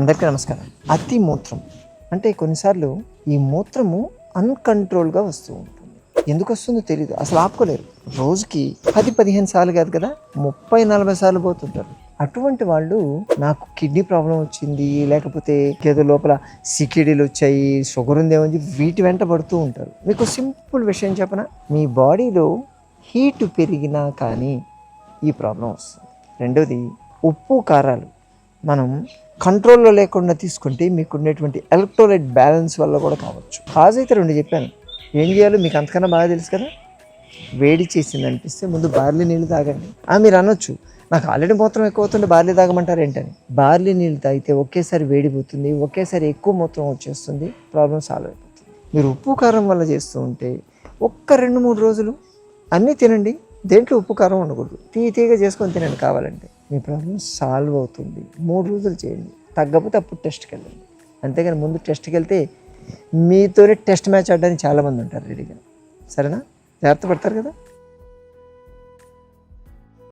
అందరికీ నమస్కారం. అతి మూత్రం అంటే కొన్నిసార్లు ఈ మూత్రము అన్కంట్రోల్గా వస్తూ ఉంటుంది. ఎందుకు వస్తుందో తెలియదు, అసలు ఆపుకోలేరు. రోజుకి 10-15 సార్లు కాదు కదా, 30-40 సార్లు పోతుంటారు. అటువంటి వాళ్ళు నాకు కిడ్నీ ప్రాబ్లం వచ్చింది, లేకపోతే ఏదో లోపల సికిడీలు వచ్చాయి, షుగర్ ఉందేమని వీటి వెంట పడుతూ ఉంటారు. మీకు సింపుల్ విషయం చెప్పనా, మీ బాడీలో హీట్ పెరిగినా కానీ ఈ ప్రాబ్లం వస్తుంది. రెండోది, ఉప్పు కారాలు మనం కంట్రోల్లో లేకుండా తీసుకుంటే మీకు ఉండేటువంటి ఎలక్ట్రోలైట్ బ్యాలెన్స్ వల్ల కూడా కావచ్చు. కాజ్ అయితే 2 చెప్పాను. ఏం చేయాలో మీకు అంతకన్నా బాగా తెలుసు కదా. వేడి చేసింది అనిపిస్తే ముందు బార్లీ నీళ్ళు తాగండి. మీరు అనొచ్చు, నాకు ఆల్రెడీ మూత్రం ఎక్కువ అవుతుంటే బార్లీ తాగమంటారు ఏంటని. బార్లీ నీళ్ళు తాగితే ఒకేసారి వేడిపోతుంది, ఒకేసారి ఎక్కువ మూత్రం వచ్చేస్తుంది, ప్రాబ్లం సాల్వ్ అయిపోతుంది. మీరు ఉప్పు కారం వల్ల చేస్తూ ఉంటే ఒక్క 2-3 రోజులు అన్నీ తినండి, దేంట్లో ఉప్పు కారం ఉండకూడదు, తీగా చేసుకొని తినండి కావాలంటే, మీ ప్రాబ్లం సాల్వ్ అవుతుంది. 3 రోజులు చేయండి, తగ్గకపోతే అప్పుడు టెస్ట్కి వెళ్ళండి. అంతేగాని ముందు టెస్ట్కి వెళ్తే మీతోనే టెస్ట్ మ్యాచ్ ఆడడానికి చాలామంది ఉంటారు రెడీగా. సరేనా? జాగ్రత్త పడతారు కదా.